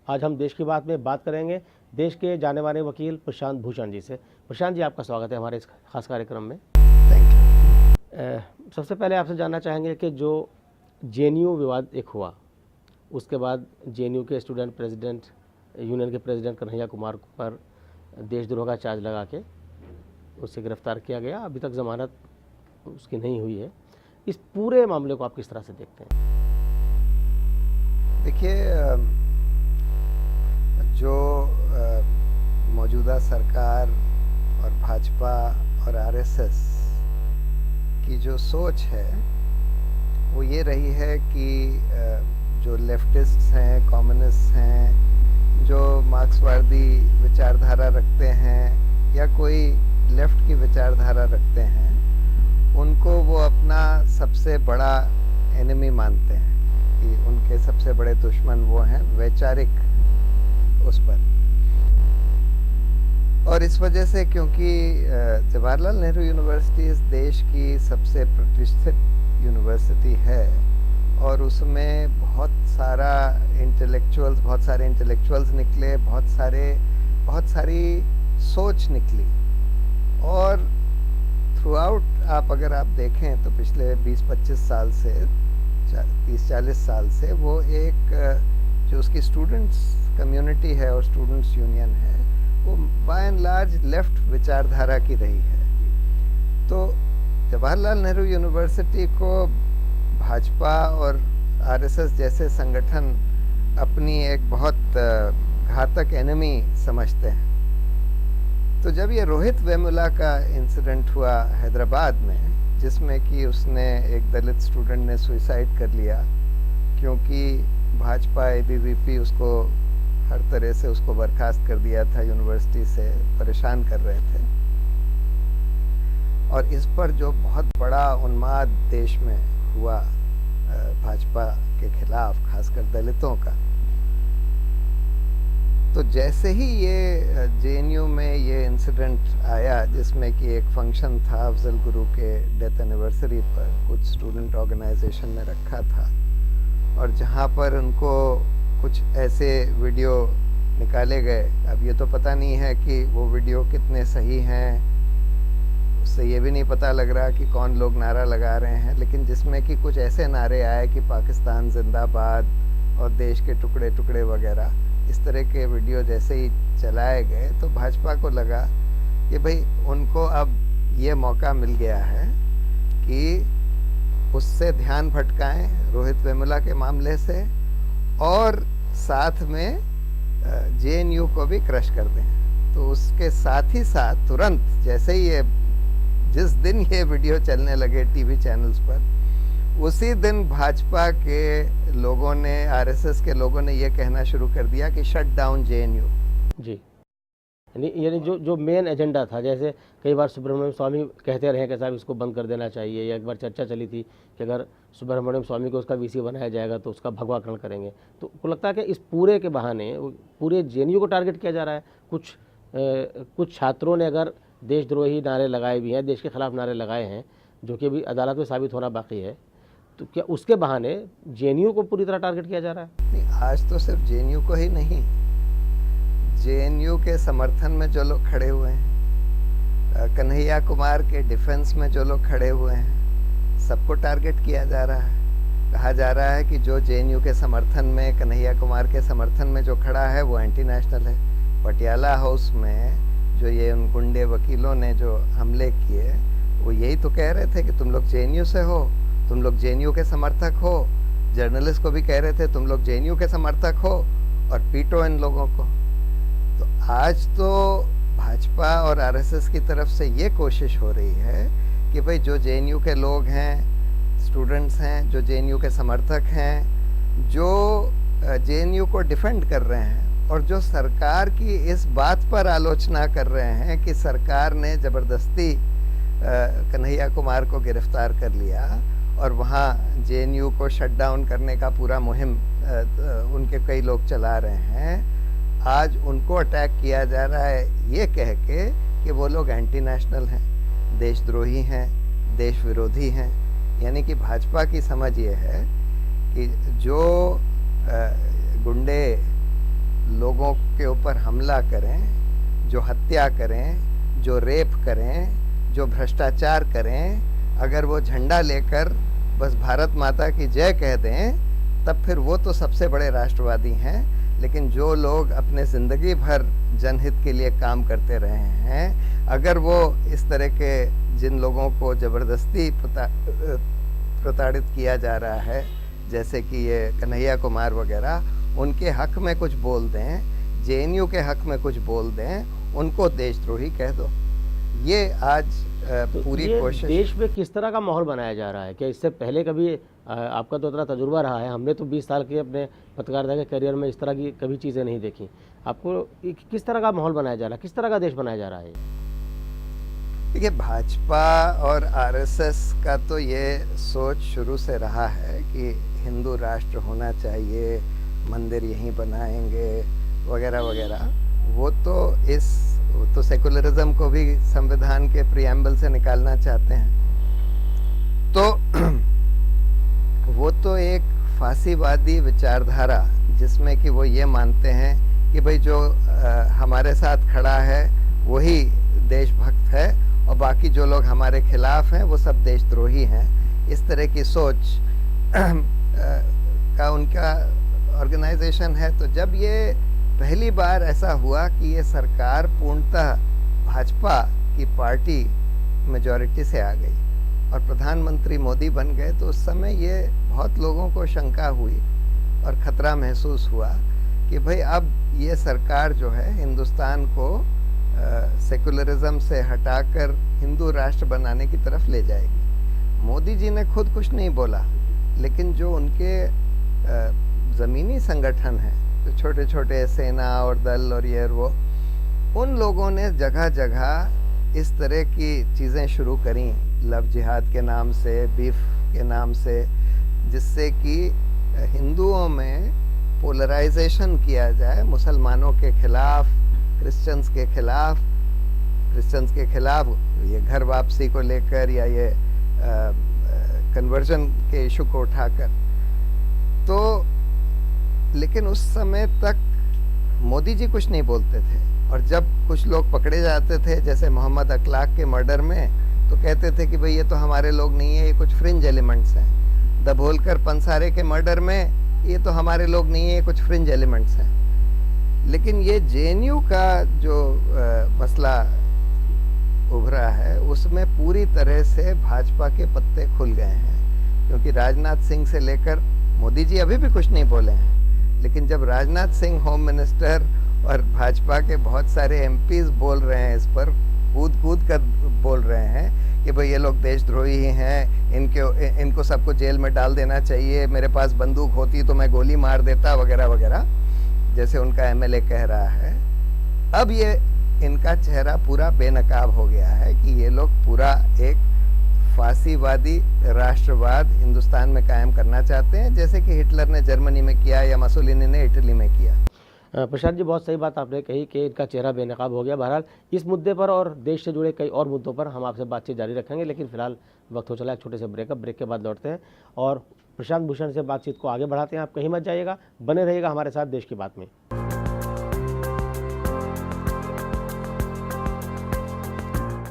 आज हम देश की बात में बात करेंगे देश के जाने माने वकील प्रशांत भूषण जी से। प्रशांत जी, आपका स्वागत है हमारे इस खास कार्यक्रम में। Thank you. सबसे पहले आपसे जानना चाहेंगे कि जो जेएनयू विवाद एक हुआ, उसके बाद जेएनयू के स्टूडेंट प्रेसिडेंट यूनियन के प्रेसिडेंट कन्हैया कुमार पर देशद्रोह का चार्ज लगा के उसे गिरफ्तार किया गया। अभी तक जमानत उसकी नहीं हुई है। इस पूरे मामले को आप किस तरह से देखते हैं? देखिए, जो मौजूदा सरकार और भाजपा और आरएसएस की जो सोच है वो ये रही है कि जो लेफ्टिस्ट्स हैं, कम्युनिस्ट हैं, जो मार्क्सवादी विचारधारा रखते हैं या कोई लेफ्ट की विचारधारा रखते हैं, उनको वो अपना सबसे बड़ा एनिमी मानते हैं, कि उनके सबसे बड़े दुश्मन वो हैं वैचारिक उस पर। और इस वजह से, क्योंकि जवाहरलाल नेहरू यूनिवर्सिटी इस देश की सबसे प्रतिष्ठित यूनिवर्सिटी है और उसमें बहुत सारे इंटेलेक्चुअल्स निकले, बहुत सारी सोच निकली। और थ्रू अगर आप देखें तो पिछले 20-25 साल से, 30-40 साल से वो एक जो उसकी स्टूडेंट्स कम्युनिटी है और स्टूडेंट्स यूनियन है, वो बाय एंड लार्ज लेफ्ट विचारधारा की रही है। तो जवाहरलाल नेहरू यूनिवर्सिटी को भाजपा और आरएसएस जैसे संगठन अपनी एक बहुत घातक एनिमी समझते हैं। तो जब ये रोहित वेमुला का इंसिडेंट हुआ हैदराबाद में, जिसमें कि उसने एक दलित स्टूडेंट ने सुसाइड कर लिया क्योंकि भाजपा एबीवीपी उसको हर तरह से उसको बर्खास्त कर दिया था, यूनिवर्सिटी से परेशान कर रहे थे, और इस पर जो बहुत बड़ा उन्माद देश में हुआ भाजपा के खिलाफ, खासकर दलितों का। तो जैसे ही ये जेएनयू में ये इंसिडेंट आया, जिसमें कि एक फंक्शन था अफजल गुरु के डेथ एनिवर्सरी पर, कुछ स्टूडेंट ऑर्गेनाइजेशन ने रखा था, और जहाँ पर उनको कुछ ऐसे वीडियो निकाले गए। अब ये तो पता नहीं है कि वो वीडियो कितने सही हैं, उससे ये भी नहीं पता लग रहा कि कौन लोग नारा लगा रहे हैं, लेकिन जिसमें कि कुछ ऐसे नारे आए कि पाकिस्तान जिंदाबाद और देश के टुकड़े टुकड़े वगैरह, इस तरह के वीडियो जैसे ही चलाए गए तो भाजपा को लगा कि भाई उनको अब ये मौका मिल गया है कि उससे ध्यान भटकाएं रोहित वेमुला के मामले से, और साथ में जेएनयू को भी क्रश कर दें। तो उसके साथ ही साथ तुरंत जैसे ही जिस दिन ये वीडियो चलने लगे टीवी चैनल्स पर, उसी दिन भाजपा के लोगों ने, आरएसएस के लोगों ने ये कहना शुरू कर दिया कि शट डाउन जेएनयू। जी, यानी जो मेन एजेंडा था, जैसे कई बार सुब्रमण्यम स्वामी कहते रहे कि साहब इसको बंद कर देना चाहिए, या एक बार चर्चा चली थी कि अगर सुब्रमण्यम स्वामी को उसका वीसी बनाया जाएगा तो उसका भगवाकरण करेंगे। तो को लगता है कि इस पूरे के बहाने पूरे जेएनयू को टारगेट किया जा रहा है। कुछ छात्रों ने अगर देशद्रोही नारे लगाए भी हैं, देश के खिलाफ नारे लगाए हैं, जो कि अभी अदालत में साबित होना बाकी है, तो क्या उसके बहाने जेएनयू को पूरी तरह टारगेट किया जा रहा है? नहीं, आज तो सिर्फ जेएनयू को ही नहीं, जेएनयू के समर्थन में जो लोग खड़े हुए हैं, कन्हैया कुमार के डिफेंस में जो लोग खड़े हुए हैं, सबको टारगेट किया जा रहा है। कहा जा रहा है कि जो जेएनयू के समर्थन में, कन्हैया कुमार के समर्थन में जो खड़ा है वो एंटी नेशनल है। पटियाला हाउस में जो ये उन गुंडे वकीलों ने जो हमले किए, वो यही तो कह रहे थे कि तुम लोग जेएनयू से हो, तुम लोग जेएनयू के समर्थक हो। जर्नलिस्ट को भी कह रहे थे तुम लोग जेएनयू के समर्थक हो और पीटो इन लोगों को। तो आज तो भाजपा और आरएसएस की तरफ से ये कोशिश हो रही है कि भाई जो जेएनयू के लोग हैं, स्टूडेंट्स हैं, जो जेएनयू के समर्थक हैं, जो जेएनयू को डिफेंड कर रहे हैं, और जो सरकार की इस बात पर आलोचना कर रहे हैं कि सरकार ने ज़बरदस्ती कन्हैया कुमार को गिरफ्तार कर लिया और वहाँ जेएनयू को शट डाउन करने का पूरा मुहिम उनके कई लोग चला रहे हैं। आज उनको अटैक किया जा रहा है ये कह के कि वो लोग एंटी नेशनल हैं, देशद्रोही हैं, देश विरोधी हैं। यानी कि भाजपा की समझ ये है कि जो गुंडे लोगों के ऊपर हमला करें, जो हत्या करें, जो रेप करें, जो भ्रष्टाचार करें, अगर वो झंडा लेकर बस भारत माता की जय कह दें, तब फिर वो तो सबसे बड़े राष्ट्रवादी हैं। लेकिन जो लोग अपने ज़िंदगी भर जनहित के लिए काम करते रहे हैं, अगर वो इस तरह के जिन लोगों को ज़बरदस्ती प्रताड़ित किया जा रहा है, जैसे कि ये कन्हैया कुमार वगैरह, उनके हक में कुछ बोल दें, जेएनयू के हक में कुछ बोल दें, उनको देशद्रोही कह दो। ये आज तो पूरी ये कोशिश। देश में किस तरह का माहौल बनाया जा रहा है? क्या इससे पहले कभी आपका तो इतना तजुर्बा रहा है, हमने तो 20 साल के अपने पत्रकारिता के करियर में इस तरह की कभी चीज़ें नहीं देखी। आपको किस तरह का माहौल बनाया जा रहा है, किस तरह का देश बनाया जा रहा है? देखिए, भाजपा और आरएसएस का तो ये सोच शुरू से रहा है कि हिंदू राष्ट्र होना चाहिए, मंदिर यहीं बनाएंगे वगैरह वगैरह। वो तो सेकुलरिज्म को भी संविधान के प्रीएम्बल से निकालना चाहते हैं। तो वो तो एक फांसीवादी विचारधारा, जिसमें कि वो ये मानते हैं कि भाई जो हमारे साथ खड़ा है वही देशभक्त है और बाकी जो लोग हमारे खिलाफ हैं वो सब देशद्रोही हैं। इस तरह की सोच का उनका ऑर्गेनाइजेशन है। तो जब ये पहली बार ऐसा हुआ कि ये सरकार पूर्णतः भाजपा की पार्टी मेजॉरिटी से आ गई और प्रधानमंत्री मोदी बन गए, तो उस समय ये बहुत लोगों को शंका हुई और ख़तरा महसूस हुआ कि भाई अब ये सरकार जो है हिंदुस्तान को सेकुलरिज्म से हटाकर हिंदू राष्ट्र बनाने की तरफ ले जाएगी। मोदी जी ने खुद कुछ नहीं बोला, लेकिन जो उनके ज़मीनी संगठन हैं, जो छोटे छोटे सेना और दल और ये वो, उन लोगों ने जगह जगह इस तरह की चीज़ें शुरू करी, लव जिहाद के नाम से, बीफ के नाम से, जिससे कि हिंदुओं में पोलराइजेशन किया जाए, मुसलमानों के खिलाफ, क्रिश्चियंस के खिलाफ ये घर वापसी को लेकर या ये कन्वर्जन के इशू को उठाकर। तो लेकिन उस समय तक मोदी जी कुछ नहीं बोलते थे, और जब कुछ लोग पकड़े जाते थे जैसे मोहम्मद अखलाक के मर्डर में, तो कहते थे कि भाई ये तो हमारे लोग नहीं है, ये कुछ फ्रिंज एलिमेंट्स हैं। दभोलकर पंसारे के मर्डर में ये तो हमारे लोग नहीं है, ये कुछ फ्रिंज एलिमेंट्स हैं। लेकिन ये जेएनयू का जो मसला उभरा है, उसमें पूरी तरह से भाजपा के पत्ते खुल गए हैं, क्योंकि राजनाथ सिंह से लेकर मोदी जी अभी भी कुछ नहीं बोले हैं, लेकिन जब राजनाथ सिंह होम मिनिस्टर और भाजपा के बहुत सारे एमपीज बोल रहे हैं, इस पर कूद कर बोल रहे हैं कि भाई ये लोग देशद्रोही हैं, इनको सबको जेल में डाल देना चाहिए, मेरे पास बंदूक होती तो मैं गोली मार देता वगैरह वगैरह, जैसे उनका एमएलए कह रहा है। अब ये इनका चेहरा पूरा बेनकाब हो गया है कि ये लोग पूरा एक फांसीवादी राष्ट्रवाद हिंदुस्तान में कायम करना चाहते हैं, जैसे कि हिटलर ने जर्मनी में किया या मसोलिनी ने इटली में किया। प्रशांत जी, बहुत सही बात आपने कही कि इनका चेहरा बेनकाब हो गया। बहरहाल इस मुद्दे पर और देश से जुड़े कई और मुद्दों पर हम आपसे बातचीत जारी रखेंगे, लेकिन फिलहाल वक्त हो चला एक छोटे से ब्रेक के बाद लौटते हैं और प्रशांत भूषण से बातचीत को आगे बढ़ाते हैं। आप कहीं मत जाइएगा, बने रहिएगा हमारे साथ देश की बात में।